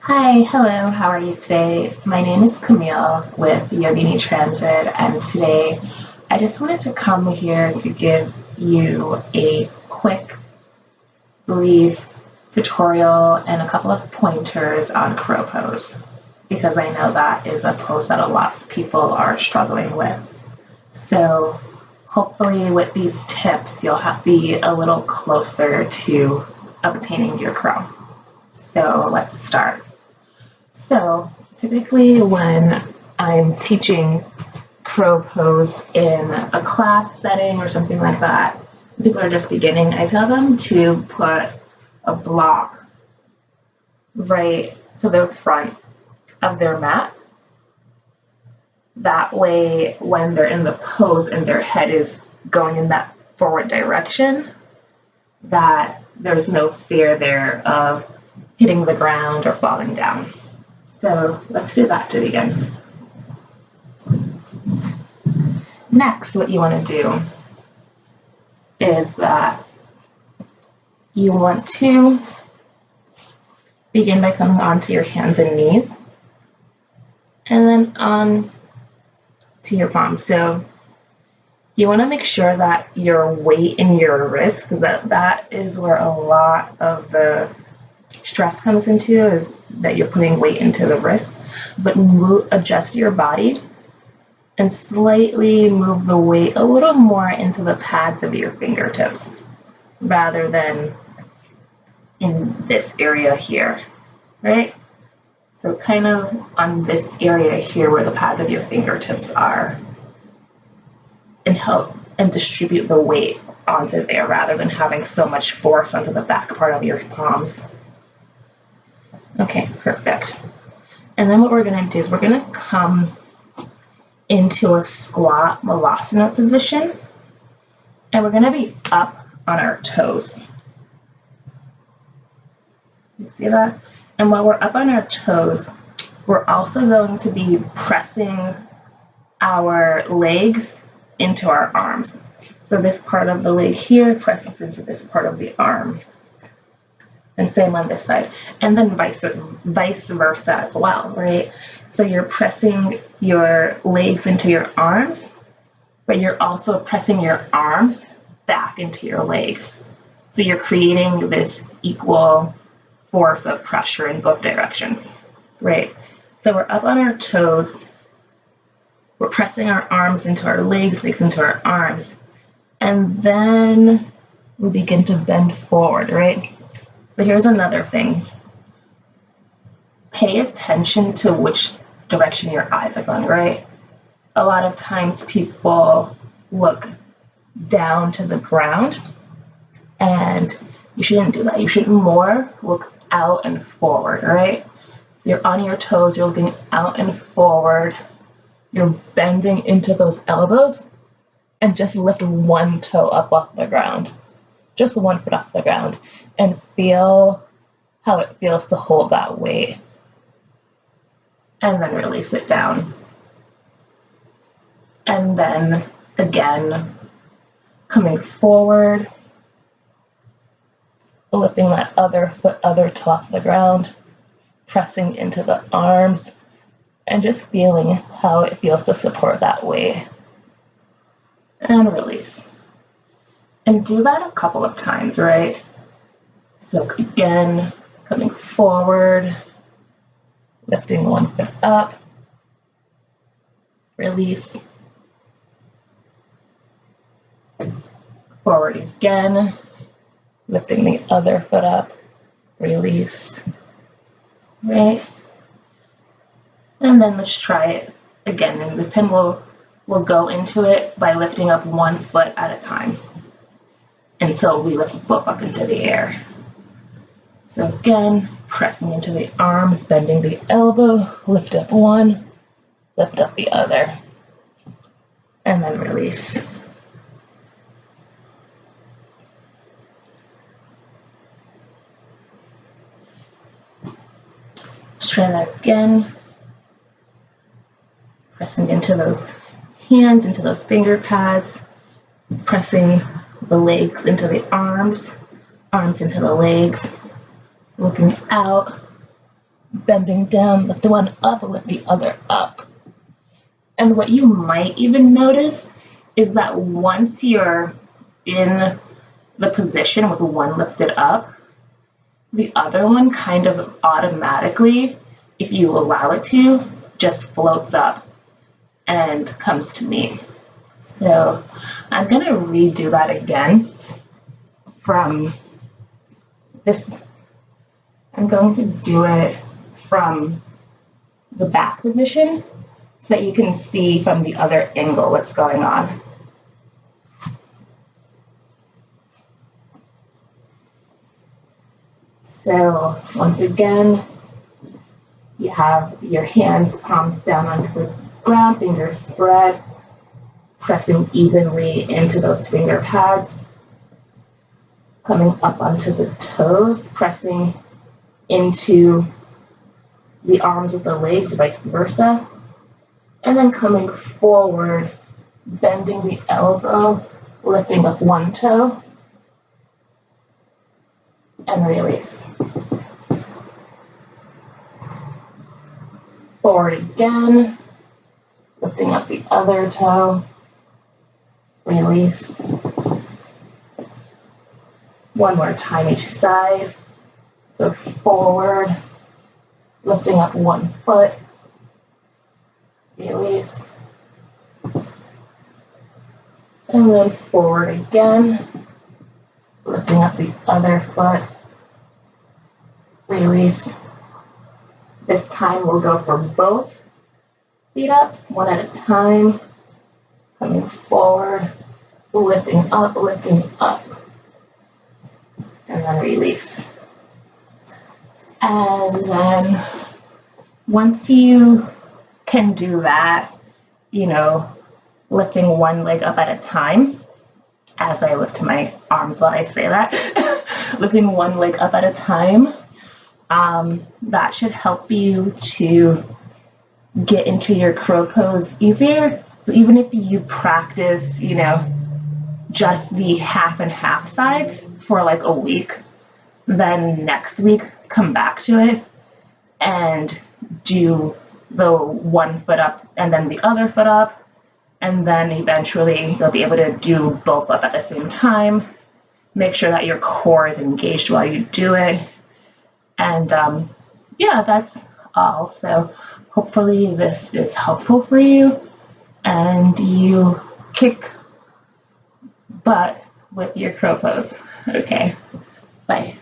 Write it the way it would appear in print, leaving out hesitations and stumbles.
Hi, hello, how are you today? My name is Camille with Yogini Transit, and today I just wanted to come here to give you a quick, brief tutorial and a couple of pointers on crow pose, because I know that is a pose that a lot of people are struggling with. So hopefully with these tips, you'll be a little closer to obtaining your crow. So let's start. So typically when I'm teaching crow pose in a class setting or something like that, people are just beginning, I tell them to put a block right to the front of their mat. That way, when they're in the pose and their head is going in that forward direction, that there's no fear there of hitting the ground or falling down. So let's do that to begin. Next, what you want to do is that you want to begin by coming onto your hands and knees and then on to your palms. So you want to make sure that your weight in your wrist, because that is where a lot of the stress comes into, is that you're putting weight into the wrist, but adjust your body and slightly move the weight a little more into the pads of your fingertips rather than in this area here, right? So kind of on this area here where the pads of your fingertips are, and help and distribute the weight onto there rather than having so much force onto the back part of your palms. Okay, perfect. And then what we're going to do is we're going to come into a squat malasana position, and we're going to be up on our toes. You see that? And while we're up on our toes, we're also going to be pressing our legs into our arms. So this part of the leg here presses into this part of the arm. And same on this side. And then vice versa as well, right? So you're pressing your legs into your arms, but you're also pressing your arms back into your legs. So you're creating this equal force of pressure in both directions, right? So we're up on our toes, we're pressing our arms into our legs into our arms, and then we begin to bend forward, right? So here's another thing. Pay attention to which direction your eyes are going, right? A lot of times people look down to the ground, and you shouldn't do that. You should more look out and forward, right? So you're on your toes, you're looking out and forward, you're bending into those elbows, and just lift one toe up off the ground, just 1 foot off the ground, and feel how it feels to hold that weight. And then release it down. And then again, coming forward, lifting that other foot, other toe off the ground, pressing into the arms, and just feeling how it feels to support that weight. And release. And do that a couple of times, right? So again, coming forward, lifting 1 foot up, release, forward again, lifting the other foot up, release, right? And then let's try it again. And this time we'll go into it by lifting up 1 foot at a time until we lift both up into the air. So again, pressing into the arms, bending the elbow, lift up one, lift up the other, and then release. Let's try that again. Pressing into those hands, into those finger pads, pressing the legs into the arms, arms into the legs, looking out, bending down, lift one up, lift the other up. And what you might even notice is that once you're in the position with one lifted up, the other one kind of automatically, if you allow it to, just floats up and comes to me. So I'm going to redo that again from this. I'm going to do it from the back position so that you can see from the other angle what's going on. So once again, you have your hands palms down onto the ground, fingers spread, pressing evenly into those finger pads, coming up onto the toes, pressing into the arms with the legs, vice versa, and then coming forward, bending the elbow, lifting up one toe, and release. Forward again, lifting up the other toe, release. One more time each side. So forward, lifting up one foot, release. And then forward again, lifting up the other foot, release. This time we'll go for both feet up, one at a time, coming forward, lifting up, and then release. And then once you can do that, lifting one leg up at a time, as I lift my arms while I say that, lifting one leg up at a time, that should help you to get into your crow pose easier. So even if you practice, just the half and half sides for like a week, then next week come back to it and do the one foot up and then the other foot up, and then eventually you'll be able to do both up at the same time. Make sure that your core is engaged while you do it. And yeah, that's all. So hopefully this is helpful for you and you kick butt with your crow pose. Okay, bye.